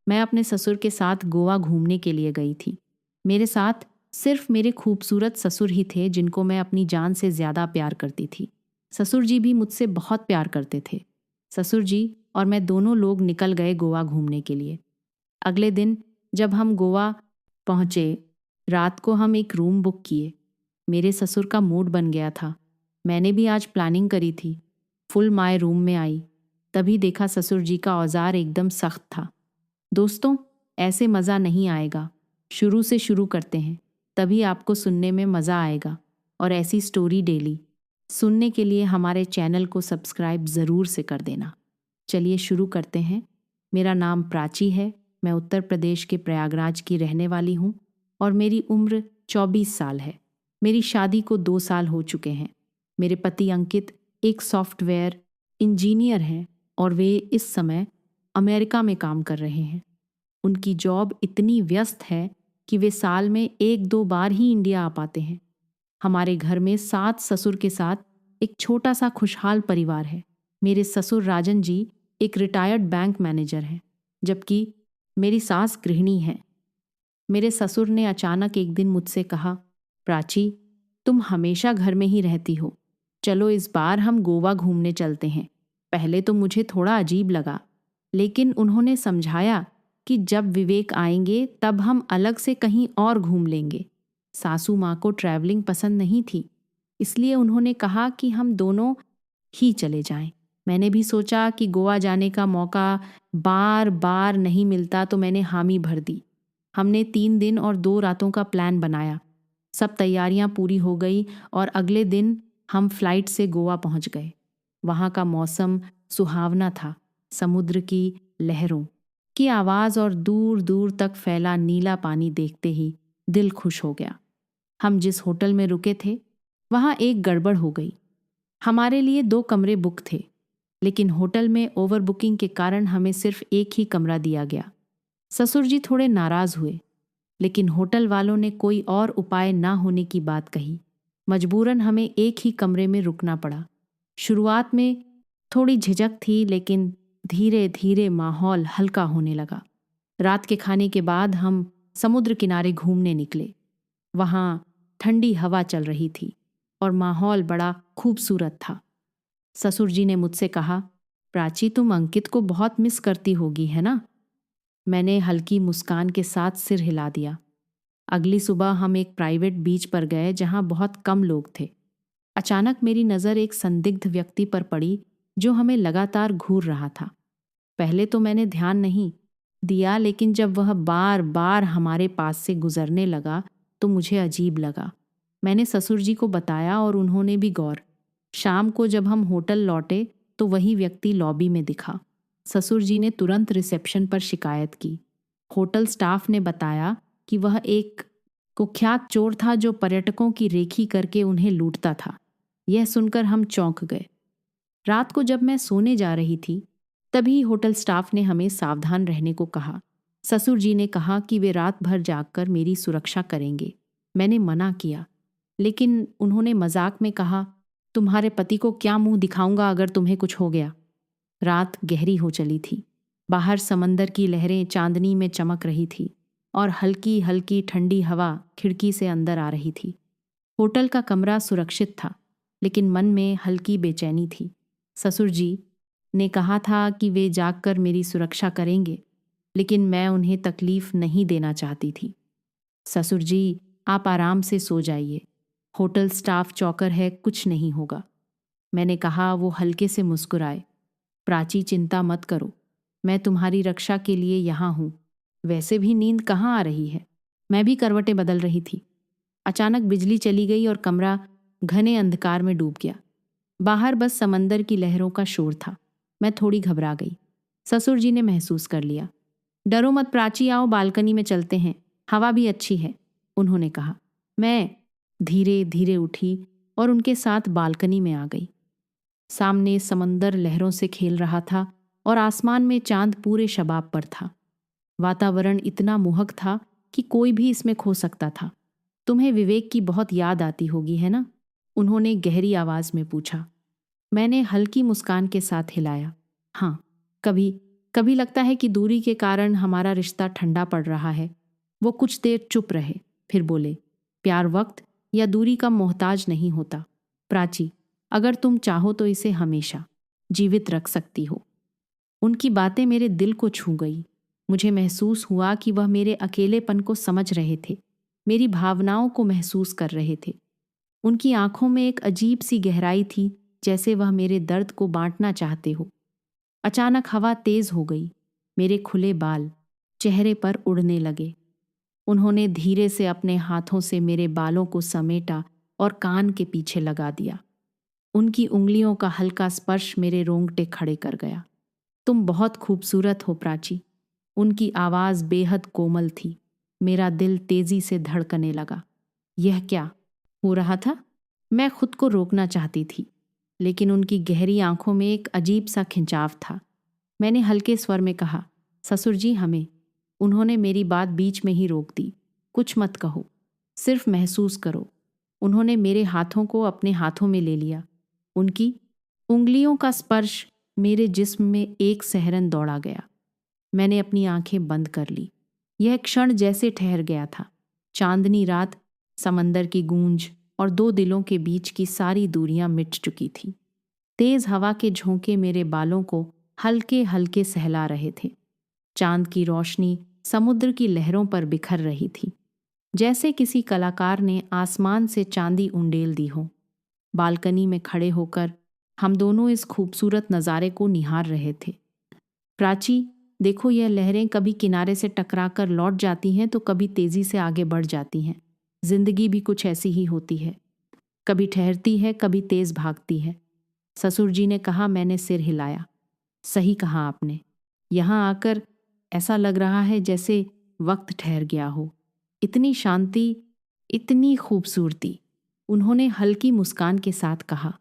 मैं अपने ससुर के साथ गोवा घूमने के लिए गई थी। मेरे साथ सिर्फ मेरे खूबसूरत ससुर ही थे जिनको मैं अपनी जान से ज़्यादा प्यार करती थी। ससुर जी भी मुझसे बहुत प्यार करते थे। ससुर जी और मैं दोनों लोग निकल गए गोवा घूमने के लिए। अगले दिन जब हम गोवा पहुँचे, रात को हम एक रूम बुक किए। मेरे ससुर का मूड बन गया था। मैंने भी आज प्लानिंग करी थी। फुल माय रूम में आई, तभी देखा ससुर जी का औजार एकदम सख्त था। दोस्तों, ऐसे मज़ा नहीं आएगा। शुरू से शुरू करते हैं, तभी आपको सुनने में मज़ा आएगा। और ऐसी स्टोरी डेली सुनने के लिए हमारे चैनल को सब्सक्राइब ज़रूर से कर देना। चलिए शुरू करते हैं। मेरा नाम प्राची है। मैं उत्तर प्रदेश के प्रयागराज की रहने वाली हूँ और मेरी उम्र 24 साल है। मेरी शादी को 2 साल हो चुके हैं। मेरे पति अंकित एक सॉफ्टवेयर इंजीनियर हैं और वे इस समय अमेरिका में काम कर रहे हैं। उनकी जॉब इतनी व्यस्त है कि वे साल में 1-2 बार ही इंडिया आ पाते हैं। हमारे घर में 7 ससुर के साथ एक छोटा सा खुशहाल परिवार है। मेरे ससुर राजन जी एक रिटायर्ड बैंक मैनेजर हैं, जबकि मेरी सास गृहिणी हैं। मेरे ससुर ने अचानक एक दिन मुझसे कहा, प्राची, तुम हमेशा घर में ही रहती हो, चलो इस बार हम गोवा घूमने चलते हैं। पहले तो मुझे थोड़ा अजीब लगा, लेकिन उन्होंने समझाया कि जब विवेक आएंगे तब हम अलग से कहीं और घूम लेंगे। सासू माँ को ट्रैवलिंग पसंद नहीं थी, इसलिए उन्होंने कहा कि हम दोनों ही चले जाएं। मैंने भी सोचा कि गोवा जाने का मौका बार बार नहीं मिलता, तो मैंने हामी भर दी। हमने 3 दिन और 2 रातों का प्लान बनाया। सब तैयारियां पूरी हो गई और अगले दिन हम फ्लाइट से गोवा पहुंच गए। वहां का मौसम सुहावना था। समुद्र की लहरों की आवाज़ और दूर दूर तक फैला नीला पानी देखते ही दिल खुश हो गया। हम जिस होटल में रुके थे वहां एक गड़बड़ हो गई। हमारे लिए 2 कमरे बुक थे, लेकिन होटल में ओवर बुकिंग के कारण हमें सिर्फ एक ही कमरा दिया गया। ससुर जी थोड़े नाराज हुए, लेकिन होटल वालों ने कोई और उपाय ना होने की बात कही। मजबूरन हमें एक ही कमरे में रुकना पड़ा। शुरुआत में थोड़ी झिझक थी, लेकिन धीरे धीरे माहौल हल्का होने लगा। रात के खाने के बाद हम समुद्र किनारे घूमने निकले। वहाँ ठंडी हवा चल रही थी और माहौल बड़ा खूबसूरत था। ससुर जी ने मुझसे कहा, प्राची, तुम अंकित को बहुत मिस करती होगी, है ना? मैंने हल्की मुस्कान के साथ सिर हिला दिया। अगली सुबह हम एक प्राइवेट बीच पर गए जहां बहुत कम लोग थे। अचानक मेरी नज़र एक संदिग्ध व्यक्ति पर पड़ी जो हमें लगातार घूर रहा था। पहले तो मैंने ध्यान नहीं दिया, लेकिन जब वह बार बार हमारे पास से गुजरने लगा तो मुझे अजीब लगा। मैंने ससुर जी को बताया और उन्होंने भी गौर। शाम को जब हम होटल लौटे तो वही व्यक्ति लॉबी में दिखा। ससुर जी ने तुरंत रिसेप्शन पर शिकायत की। होटल स्टाफ ने बताया कि वह एक कुख्यात चोर था जो पर्यटकों की रेखी करके उन्हें लूटता था। यह सुनकर हम चौंक गए। रात को जब मैं सोने जा रही थी, तभी होटल स्टाफ ने हमें सावधान रहने को कहा। ससुर जी ने कहा कि वे रात भर जागकर मेरी सुरक्षा करेंगे। मैंने मना किया, लेकिन उन्होंने मजाक में कहा, तुम्हारे पति को क्या मुंह दिखाऊंगा अगर तुम्हें कुछ हो गया। रात गहरी हो चली थी। बाहर समंदर की लहरें चांदनी में चमक रही थी और हल्की हल्की ठंडी हवा खिड़की से अंदर आ रही थी। होटल का कमरा सुरक्षित था, लेकिन मन में हल्की बेचैनी थी। ससुर जी ने कहा था कि वे जागकर मेरी सुरक्षा करेंगे, लेकिन मैं उन्हें तकलीफ नहीं देना चाहती थी। ससुर जी, आप आराम से सो जाइए, होटल स्टाफ चौकर है, कुछ नहीं होगा, मैंने कहा। वो हल्के से मुस्कुराए। प्राची, चिंता मत करो, मैं तुम्हारी रक्षा के लिए यहाँ हूँ। वैसे भी नींद कहाँ आ रही है। मैं भी करवटें बदल रही थी। अचानक बिजली चली गई और कमरा घने अंधकार में डूब गया। बाहर बस समंदर की लहरों का शोर था। मैं थोड़ी घबरा गई। ससुर जी ने महसूस कर लिया। डरो मत प्राची, आओ बालकनी में चलते हैं, हवा भी अच्छी है, उन्होंने कहा। मैं धीरे धीरे उठी और उनके साथ बालकनी में आ गई। सामने समंदर लहरों से खेल रहा था और आसमान में चांद पूरे शबाब पर था। वातावरण इतना मोहक था कि कोई भी इसमें खो सकता था। तुम्हें विवेक की बहुत याद आती होगी, है ना? उन्होंने गहरी आवाज में पूछा। मैंने हल्की मुस्कान के साथ हिलाया। हाँ, कभी कभी लगता है कि दूरी के कारण हमारा रिश्ता ठंडा पड़ रहा है। वो कुछ देर चुप रहे, फिर बोले, प्यार वक्त या दूरी का मोहताज नहीं होता प्राची, अगर तुम चाहो तो इसे हमेशा जीवित रख सकती हो। उनकी बातें मेरे दिल को छू गई। मुझे महसूस हुआ कि वह मेरे अकेलेपन को समझ रहे थे, मेरी भावनाओं को महसूस कर रहे थे। उनकी आंखों में एक अजीब सी गहराई थी, जैसे वह मेरे दर्द को बांटना चाहते हो। अचानक हवा तेज हो गई। मेरे खुले बाल चेहरे पर उड़ने लगे। उन्होंने धीरे से अपने हाथों से मेरे बालों को समेटा और कान के पीछे लगा दिया। उनकी उंगलियों का हल्का स्पर्श मेरे रोंगटे खड़े कर गया। तुम बहुत खूबसूरत हो प्राची। उनकी आवाज़ बेहद कोमल थी। मेरा दिल तेजी से धड़कने लगा। यह क्या हो रहा था? मैं खुद को रोकना चाहती थी, लेकिन उनकी गहरी आंखों में एक अजीब सा खिंचाव था। मैंने हल्के स्वर में कहा, ससुर जी हमें। उन्होंने मेरी बात बीच में ही रोक दी। कुछ मत कहो, सिर्फ महसूस करो। उन्होंने मेरे हाथों को अपने हाथों में ले लिया। उनकी उंगलियों का स्पर्श मेरे जिस्म में एक सहरन दौड़ा गया। मैंने अपनी आंखें बंद कर ली। यह क्षण जैसे ठहर गया था। चांदनी रात, समंदर की गूंज और दो दिलों के बीच की सारी दूरियां मिट चुकी थी। तेज हवा के झोंके मेरे बालों को हल्के हल्के सहला रहे थे। चांद की रोशनी समुद्र की लहरों पर बिखर रही थी, जैसे किसी कलाकार ने आसमान से चांदी उंडेल दी हो। बालकनी में खड़े होकर हम दोनों इस खूबसूरत नज़ारे को निहार रहे थे। प्राची, देखो, यह लहरें कभी किनारे से टकराकर लौट जाती हैं तो कभी तेजी से आगे बढ़ जाती हैं। जिंदगी भी कुछ ऐसी ही होती है, कभी ठहरती है, कभी तेज भागती है। ससुर जी ने कहा। मैंने सिर हिलाया। सही कहा आपने। यहाँ आकर ऐसा लग रहा है जैसे वक्त ठहर गया हो। इतनी शांति, इतनी खूबसूरती। उन्होंने हल्की मुस्कान के साथ कहा।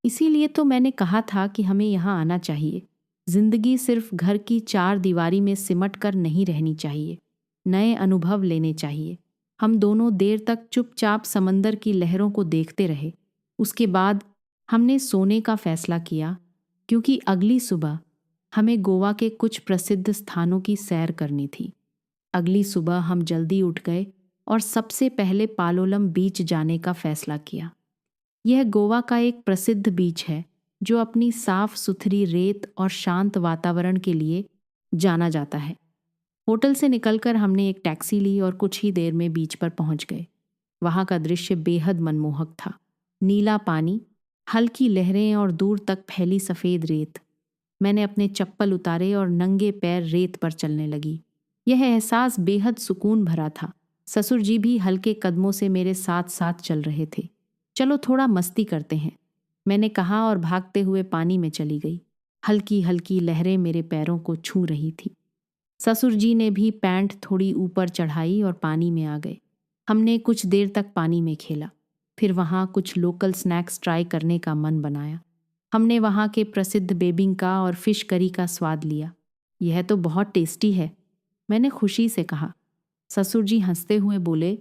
इसीलिए तो मैंने कहा था कि हमें यहाँ आना चाहिए। जिंदगी सिर्फ घर की चार दीवारी में सिमट कर नहीं रहनी चाहिए, नए अनुभव लेने चाहिए। हम दोनों देर तक चुपचाप समंदर की लहरों को देखते रहे। उसके बाद हमने सोने का फैसला किया, क्योंकि अगली सुबह हमें गोवा के कुछ प्रसिद्ध स्थानों की सैर करनी थी। अगली सुबह हम जल्दी उठ गए और सबसे पहले पालोलम बीच जाने का फैसला किया। यह गोवा का एक प्रसिद्ध बीच है, जो अपनी साफ सुथरी रेत और शांत वातावरण के लिए जाना जाता है। होटल से निकलकर हमने एक टैक्सी ली और कुछ ही देर में बीच पर पहुंच गए। वहां का दृश्य बेहद मनमोहक था। नीला पानी, हल्की लहरें और दूर तक फैली सफ़ेद रेत। मैंने अपने चप्पल उतारे और नंगे पैर रेत पर चलने लगी। यह एहसास बेहद सुकून भरा था। ससुर जी भी हल्के कदमों से मेरे साथ साथ चल रहे थे। चलो थोड़ा मस्ती करते हैं, मैंने कहा और भागते हुए पानी में चली गई। हल्की हल्की लहरें मेरे पैरों को छू रही थी। ससुर जी ने भी पैंट थोड़ी ऊपर चढ़ाई और पानी में आ गए। हमने कुछ देर तक पानी में खेला। फिर वहाँ कुछ लोकल स्नैक्स ट्राई करने का मन बनाया। हमने वहाँ के प्रसिद्ध बेबिंका और फिश करी का स्वाद लिया। यह तो बहुत टेस्टी है, मैंने खुशी से कहा। ससुर जी हंसते हुए बोले,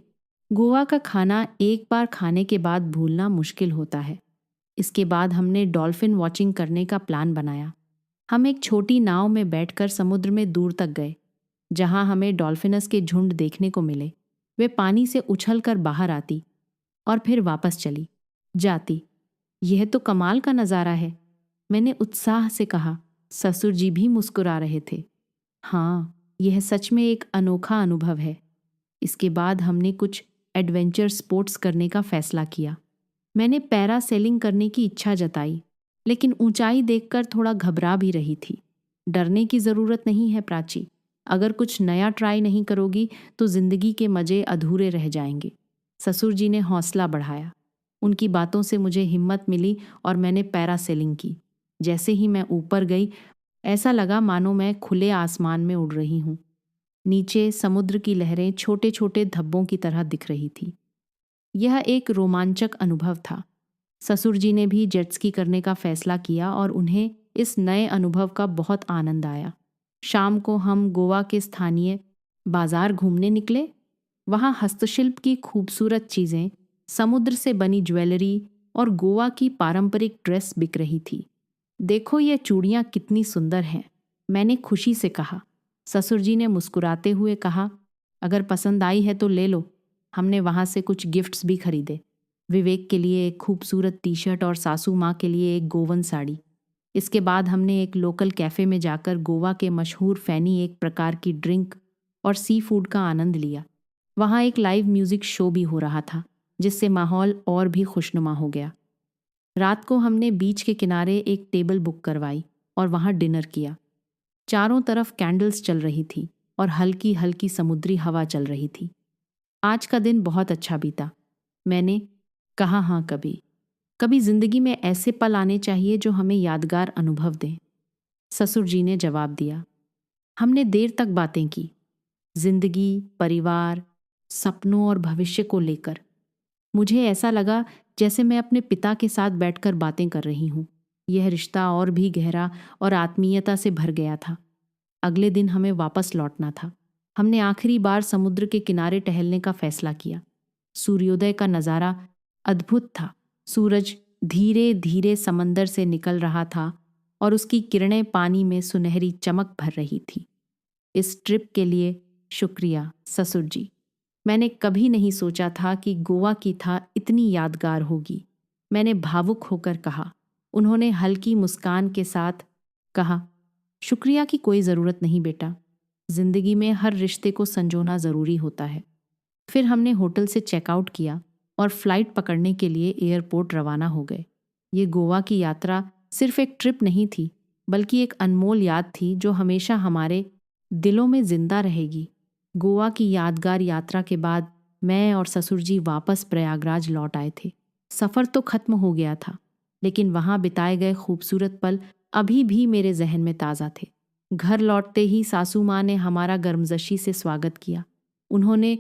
गोवा का खाना एक बार खाने के बाद भूलना मुश्किल होता है। इसके बाद हमने डॉल्फिन वॉचिंग करने का प्लान बनाया। हम एक छोटी नाव में बैठकर समुद्र में दूर तक गए, जहां हमें डॉल्फिनस के झुंड देखने को मिले। वे पानी से उछलकर बाहर आती और फिर वापस चली जाती। यह तो कमाल का नज़ारा है, मैंने उत्साह से कहा। ससुर जी भी मुस्कुरा रहे थे। हाँ, यह सच में एक अनोखा अनुभव है। इसके बाद हमने कुछ एडवेंचर स्पोर्ट्स करने का फैसला किया। मैंने पैरासेलिंग करने की इच्छा जताई, लेकिन ऊंचाई देखकर थोड़ा घबरा भी रही थी। डरने की ज़रूरत नहीं है प्राची। अगर कुछ नया ट्राई नहीं करोगी तो जिंदगी के मज़े अधूरे रह जाएंगे। ससुर जी ने हौसला बढ़ाया। उनकी बातों से मुझे हिम्मत मिली और मैंने पैरासेलिंग की। जैसे ही मैं ऊपर गई, ऐसा लगा मानो मैं खुले आसमान में उड़ रही हूँ। नीचे समुद्र की लहरें छोटे छोटे धब्बों की तरह दिख रही थी। यह एक रोमांचक अनुभव था। ससुर जी ने भी जेट स्की करने का फैसला किया और उन्हें इस नए अनुभव का बहुत आनंद आया। शाम को हम गोवा के स्थानीय बाजार घूमने निकले। वहाँ हस्तशिल्प की खूबसूरत चीज़ें, समुद्र से बनी ज्वेलरी और गोवा की पारंपरिक ड्रेस बिक रही थी। देखो ये चूड़ियाँ कितनी सुंदर हैं, मैंने खुशी से कहा। ससुर जी ने मुस्कुराते हुए कहा, अगर पसंद आई है तो ले लो। हमने वहाँ से कुछ गिफ्ट्स भी खरीदे। विवेक के लिए एक खूबसूरत टी शर्ट और सासू माँ के लिए एक गोवन साड़ी। इसके बाद हमने एक लोकल कैफ़े में जाकर गोवा के मशहूर फैनी एक प्रकार की ड्रिंक और सी फूड का आनंद लिया। वहाँ एक लाइव म्यूज़िक शो भी हो रहा था, जिससे माहौल और भी खुशनुमा हो गया। रात को हमने बीच के किनारे एक टेबल बुक करवाई और वहाँ डिनर किया। चारों तरफ कैंडल्स चल रही थी और हल्की हल्की समुद्री हवा चल रही थी। आज का दिन बहुत अच्छा बीता। मैंने कहा, हाँ, कभी कभी जिंदगी में ऐसे पल आने चाहिए जो हमें यादगार अनुभव दें। ससुर जी ने जवाब दिया। हमने देर तक बातें की, जिंदगी, परिवार, सपनों और भविष्य को लेकर। मुझे ऐसा लगा जैसे मैं अपने पिता के साथ बैठकर बातें कर रही हूँ। यह रिश्ता और भी गहरा और आत्मीयता से भर गया था। अगले दिन हमें वापस लौटना था। हमने आखिरी बार समुद्र के किनारे टहलने का फैसला किया। सूर्योदय का नज़ारा अद्भुत था। सूरज धीरे धीरे समंदर से निकल रहा था और उसकी किरणें पानी में सुनहरी चमक भर रही थी। इस ट्रिप के लिए शुक्रिया ससुर जी। मैंने कभी नहीं सोचा था कि गोवा की था इतनी यादगार होगी। मैंने भावुक होकर कहा। उन्होंने हल्की मुस्कान के साथ कहा, शुक्रिया की कोई ज़रूरत नहीं बेटा। जिंदगी में हर रिश्ते को संजोना ज़रूरी होता है। फिर हमने होटल से चेकआउट किया और फ्लाइट पकड़ने के लिए एयरपोर्ट रवाना हो गए। ये गोवा की यात्रा सिर्फ एक ट्रिप नहीं थी, बल्कि एक अनमोल याद थी जो हमेशा हमारे दिलों में जिंदा रहेगी। गोवा की यादगार यात्रा के बाद मैं और ससुर जी वापस प्रयागराज लौट आए थे। सफ़र तो खत्म हो गया था, लेकिन वहाँ बिताए गए खूबसूरत पल अभी भी मेरे जहन में ताज़ा थे। घर लौटते ही सासू माँ ने हमारा गर्मजोशी से स्वागत किया। उन्होंने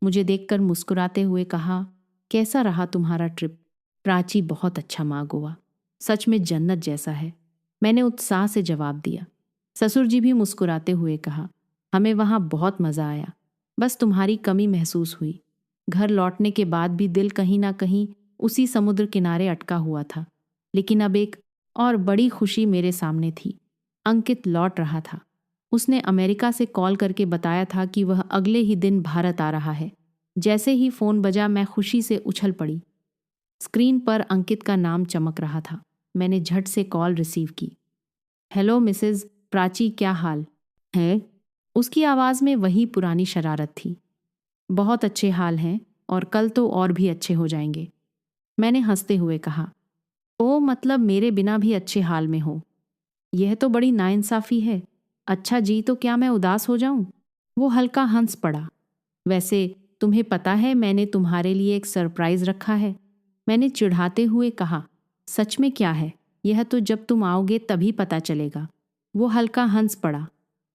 मुझे देखकर मुस्कुराते हुए कहा, कैसा रहा तुम्हारा ट्रिप? प्राची, बहुत अच्छा माँ, गोवा सच में जन्नत जैसा है। मैंने उत्साह से जवाब दिया। ससुर जी भी मुस्कुराते हुए कहा, हमें वहाँ बहुत मज़ा आया, बस तुम्हारी कमी महसूस हुई। घर लौटने के बाद भी दिल कहीं ना कहीं उसी समुद्र किनारे अटका हुआ था। लेकिन अब एक और बड़ी खुशी मेरे सामने थी। अंकित लौट रहा था। उसने अमेरिका से कॉल करके बताया था कि वह अगले ही दिन भारत आ रहा है। जैसे ही फ़ोन बजा मैं खुशी से उछल पड़ी। स्क्रीन पर अंकित का नाम चमक रहा था। मैंने झट से कॉल रिसीव की। हेलो मिसेस प्राची, क्या हाल है? उसकी आवाज़ में वही पुरानी शरारत थी। बहुत अच्छे हाल हैं और कल तो और भी अच्छे हो जाएंगे, मैंने हंसते हुए कहा। ओ, मतलब मेरे बिना भी अच्छे हाल में हो? यह तो बड़ी नाइंसाफ़ी है। अच्छा जी, तो क्या मैं उदास हो जाऊं? वो हल्का हंस पड़ा। वैसे तुम्हें पता है मैंने तुम्हारे लिए एक सरप्राइज़ रखा है, मैंने चिढ़ाते हुए कहा। सच में क्या है? यह तो जब तुम आओगे तभी पता चलेगा। वो हल्का हंस पड़ा।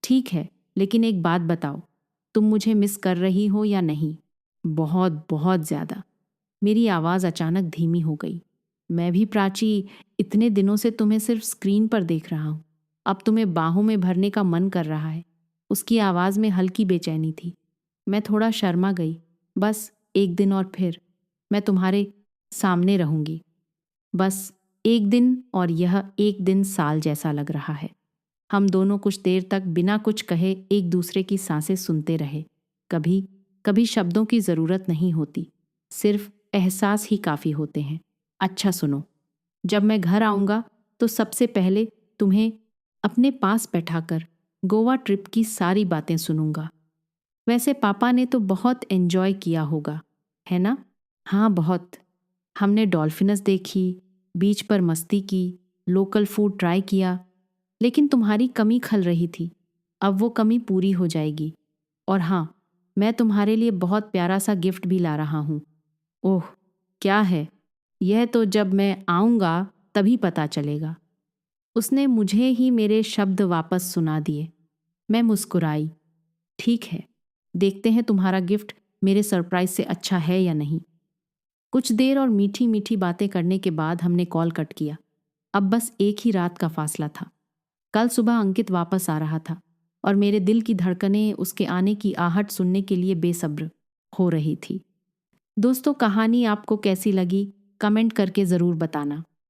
ठीक है, लेकिन एक बात बताओ, तुम मुझे मिस कर रही हो या नहीं? बहुत बहुत ज़्यादा। मेरी आवाज़ अचानक धीमी हो गई। मैं भी प्राची, इतने दिनों से तुम्हें सिर्फ स्क्रीन पर देख रहा हूँ। अब तुम्हें बाहों में भरने का मन कर रहा है। उसकी आवाज़ में हल्की बेचैनी थी। मैं थोड़ा शर्मा गई। बस एक दिन और फिर मैं तुम्हारे सामने रहूंगी। बस एक दिन, और यह एक दिन साल जैसा लग रहा है। हम दोनों कुछ देर तक बिना कुछ कहे एक दूसरे की सांसें सुनते रहे। कभी कभी शब्दों की ज़रूरत नहीं होती, सिर्फ एहसास ही काफ़ी होते हैं। अच्छा सुनो, जब मैं घर आऊँगा तो सबसे पहले तुम्हें अपने पास बैठाकर गोवा ट्रिप की सारी बातें सुनूंगा। वैसे पापा ने तो बहुत एंजॉय किया होगा, है ना? हाँ, बहुत। हमने डॉल्फिनस देखी, बीच पर मस्ती की, लोकल फूड ट्राई किया। लेकिन तुम्हारी कमी खल रही थी। अब वो कमी पूरी हो जाएगी। और हाँ, मैं तुम्हारे लिए बहुत प्यारा सा गिफ्ट भी ला रहा हूँ। ओह, क्या है? यह तो जब मैं आऊँगा तभी पता चलेगा। उसने मुझे ही मेरे शब्द वापस सुना दिए। मैं मुस्कुराई। ठीक है, देखते हैं तुम्हारा गिफ्ट मेरे सरप्राइज से अच्छा है या नहीं। कुछ देर और मीठी मीठी बातें करने के बाद हमने कॉल कट किया। अब बस एक ही रात का फासला था। कल सुबह अंकित वापस आ रहा था और मेरे दिल की धड़कनें उसके आने की आहट सुनने के लिए बेसब्र हो रही थी। दोस्तों, कहानी आपको कैसी लगी कमेंट करके ज़रूर बताना।